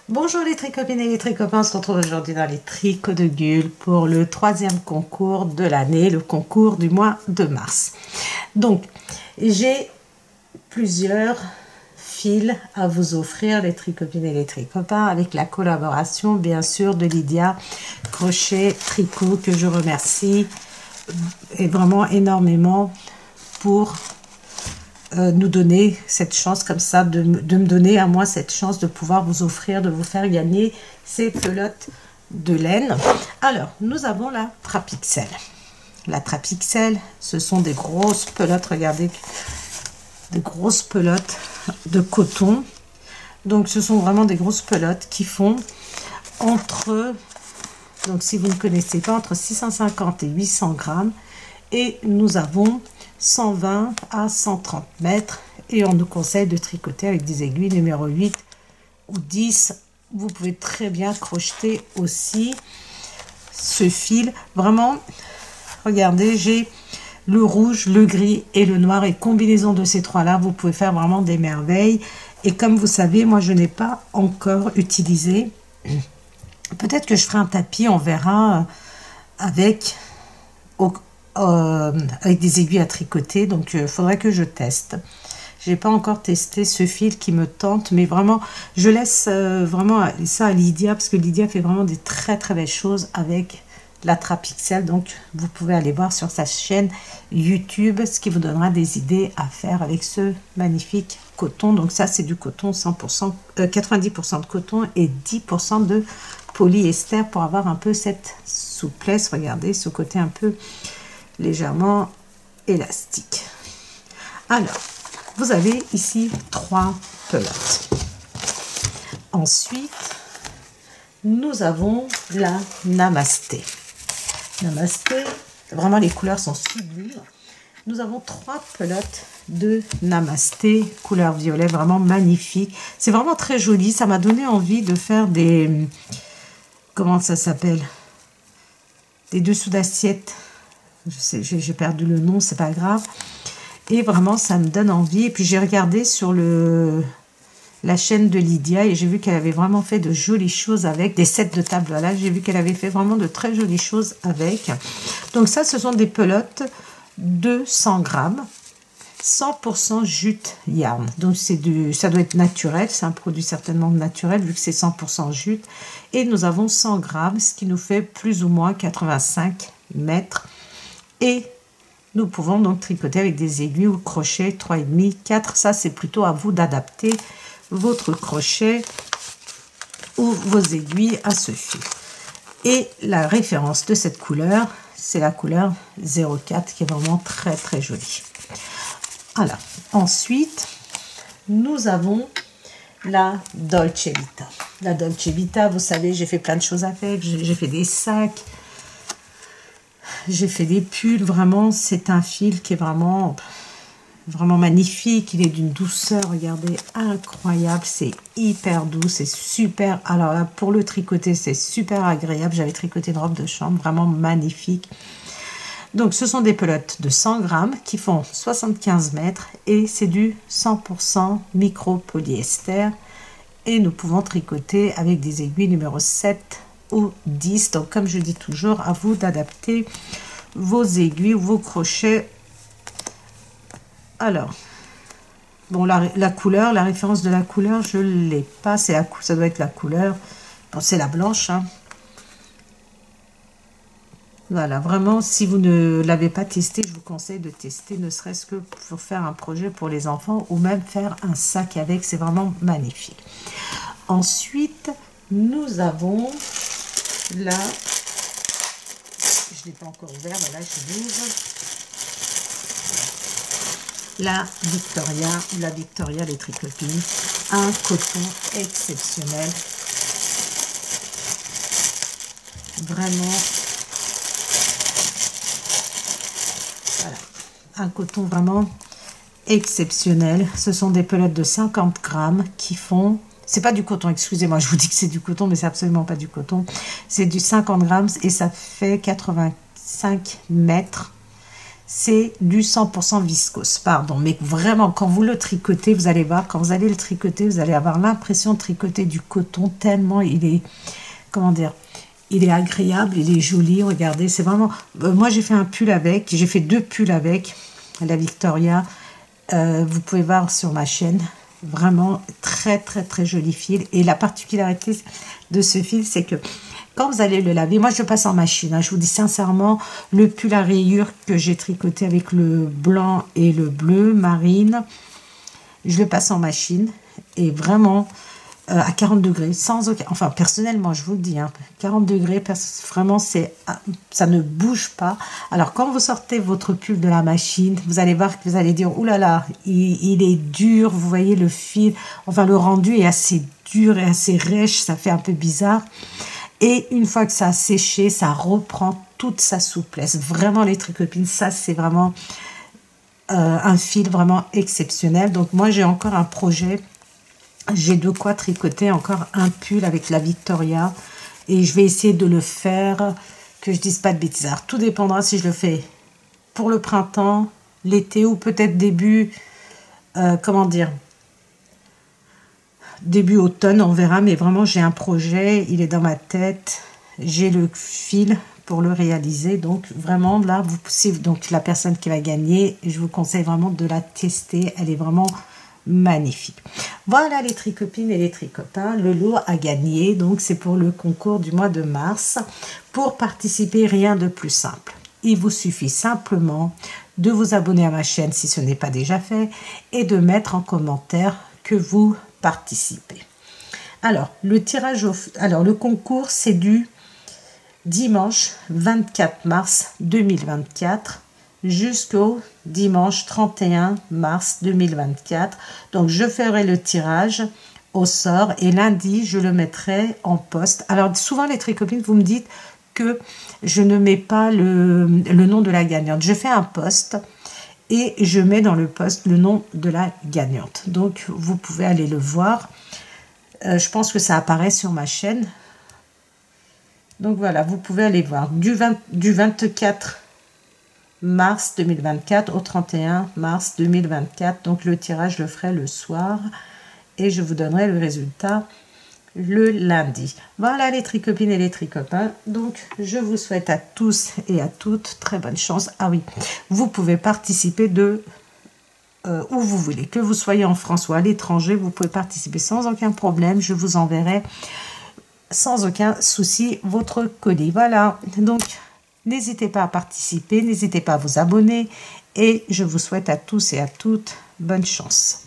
Bonjour les tricopines et les tricopains, on se retrouve aujourd'hui dans les tricots de Gul pour le 3e concours de l'année, le concours du mois de mars. Donc, j'ai plusieurs fils à vous offrir, les tricopines et les tricopains, avec la collaboration bien sûr de Lydia Crochet Tricot, que je remercie et vraiment énormément pour nous donner cette chance comme ça, de me donner à moi cette chance de pouvoir vous offrir, de vous faire gagner ces pelotes de laine. Alors, nous avons la Trapixel. La Trapixel, ce sont des grosses pelotes, regardez, des grosses pelotes de coton. Donc, ce sont vraiment des grosses pelotes qui font entre, donc si vous ne connaissez pas, entre 650 et 800 grammes. Et nous avons 120 à 130 mètres et on nous conseille de tricoter avec des aiguilles numéro 8 ou 10. Vous pouvez très bien crocheter aussi ce fil. Vraiment, regardez, j'ai le rouge, le gris et le noir, et combinaison de ces trois-là, vous pouvez faire vraiment des merveilles. Et comme vous savez, moi je n'ai pas encore utilisé, peut-être que je ferai un tapis, on verra, avec des aiguilles à tricoter, donc il faudrait que je teste. J'ai pas encore testé ce fil qui me tente, mais vraiment je laisse vraiment ça à Lydia, parce que Lydia fait vraiment des très belles choses avec la Trapixel. Donc vous pouvez aller voir sur sa chaîne YouTube, ce qui vous donnera des idées à faire avec ce magnifique coton. Donc ça c'est du coton 100%, 90% de coton et 10% de polyester pour avoir un peu cette souplesse. Regardez ce côté un peu légèrement élastique. Alors, vous avez ici 3 pelotes. Ensuite, nous avons la Namasté. Namasté, vraiment les couleurs sont sublimes. Nous avons 3 pelotes de Namasté, couleur violet, vraiment magnifique. C'est vraiment très joli. Ça m'a donné envie de faire des... Comment ça s'appelle? Des dessous d'assiette. Je sais, j'ai perdu le nom, c'est pas grave. Et vraiment, ça me donne envie. Et puis, j'ai regardé sur la chaîne de Lydia et j'ai vu qu'elle avait vraiment fait de jolies choses avec des sets de table. Voilà, j'ai vu qu'elle avait fait vraiment de très jolies choses avec. Donc, ça, ce sont des pelotes de 100 grammes. 100% jute yarn. Donc, ça doit être naturel. C'est un produit certainement naturel vu que c'est 100% jute. Et nous avons 100 grammes, ce qui nous fait plus ou moins 85 mètres. Et nous pouvons donc tricoter avec des aiguilles ou crochets 3,5, 4. Ça, c'est plutôt à vous d'adapter votre crochet ou vos aiguilles à ce fil. Et la référence de cette couleur, c'est la couleur 04 qui est vraiment très jolie. Voilà. Ensuite, nous avons la Dolce Vita. La Dolce Vita, vous savez, j'ai fait plein de choses avec. J'ai fait des sacs. J'ai fait des pulls, vraiment, c'est un fil qui est vraiment magnifique. Il est d'une douceur, regardez, incroyable. C'est hyper doux, c'est super. Alors là, pour le tricoter, c'est super agréable. J'avais tricoté une robe de chambre, vraiment magnifique. Donc, ce sont des pelotes de 100 grammes qui font 75 mètres et c'est du 100% micro-polyester. Et nous pouvons tricoter avec des aiguilles numéro 7 ou 10. Donc, comme je dis toujours, à vous d'adapter vos aiguilles ou vos crochets. Alors, bon, la couleur, la référence de la couleur, je ne l'ai pas. Ça doit être la couleur. Bon, c'est la blanche. Hein. Voilà, vraiment, si vous ne l'avez pas testé, je vous conseille de tester, ne serait-ce que pour faire un projet pour les enfants ou même faire un sac avec. C'est vraiment magnifique. Ensuite, nous avons là, je ne l'ai pas encore ouvert, voilà, je l'ouvre. La Victoria, les tricotines, un coton exceptionnel. Vraiment, voilà, un coton vraiment exceptionnel. Ce sont des pelotes de 50 grammes qui font... C'est pas du coton, excusez-moi, je vous dis que c'est du coton, mais c'est absolument pas du coton. C'est du 50 grammes et ça fait 85 mètres. c'est du 100% viscose, pardon. Mais vraiment, quand vous le tricotez, vous allez voir, quand vous allez le tricoter, vous allez avoir l'impression de tricoter du coton tellement il est, comment dire, il est agréable, il est joli. Regardez, c'est vraiment... moi, j'ai fait un pull avec, j'ai fait 2 pulls avec la Victoria. Vous pouvez voir sur ma chaîne. Vraiment très très très joli fil. Et la particularité de ce fil, c'est que quand vous allez le laver, moi je le passe en machine, hein, je vous dis sincèrement, le pull à rayures que j'ai tricoté avec le blanc et le bleu marine, je le passe en machine et vraiment à 40 degrés, sans aucun, enfin personnellement je vous le dis, hein, 40 degrés, vraiment ça ne bouge pas. Alors quand vous sortez votre pull de la machine, vous allez voir que vous allez dire, oulala, il est dur, vous voyez le fil, enfin le rendu est assez dur et assez rêche, ça fait un peu bizarre. Et une fois que ça a séché, ça reprend toute sa souplesse. Vraiment les tricopines, ça c'est vraiment un fil vraiment exceptionnel. Donc moi j'ai encore un projet. J'ai de quoi tricoter encore un pull avec la Victoria et je vais essayer de le faire, que je dise pas de bêtises. Alors, tout dépendra si je le fais pour le printemps, l'été ou peut-être début, comment dire, début automne, on verra. Mais vraiment, j'ai un projet, il est dans ma tête, j'ai le fil pour le réaliser. Donc vraiment, là, c'est donc la personne qui va gagner. Je vous conseille vraiment de la tester, elle est vraiment... magnifique. Voilà les tricopines et les tricopains, le lot a gagné, donc c'est pour le concours du mois de mars. Pour participer, rien de plus simple. Il vous suffit simplement de vous abonner à ma chaîne si ce n'est pas déjà fait et de mettre en commentaire que vous participez. Alors, le concours, c'est du dimanche 24 mars 2024 jusqu'au dimanche 31 mars 2024. Donc, je ferai le tirage au sort et lundi, je le mettrai en poste. Alors, souvent, les tricopines, vous me dites que je ne mets pas le nom de la gagnante. Je fais un post et je mets dans le post le nom de la gagnante. Donc, vous pouvez aller le voir. Je pense que ça apparaît sur ma chaîne. Donc, voilà, vous pouvez aller voir. Du 24 mars 2024 au 31 mars 2024. Donc le tirage, je le ferai le soir et je vous donnerai le résultat le lundi. Voilà les tricopines et les tricopains. Donc je vous souhaite à tous et à toutes très bonne chance. Ah oui, vous pouvez participer de où vous voulez, que vous soyez en France ou à l'étranger, vous pouvez participer sans aucun problème. Je vous enverrai sans aucun souci votre colis. Voilà, donc n'hésitez pas à participer, n'hésitez pas à vous abonner et je vous souhaite à tous et à toutes bonne chance.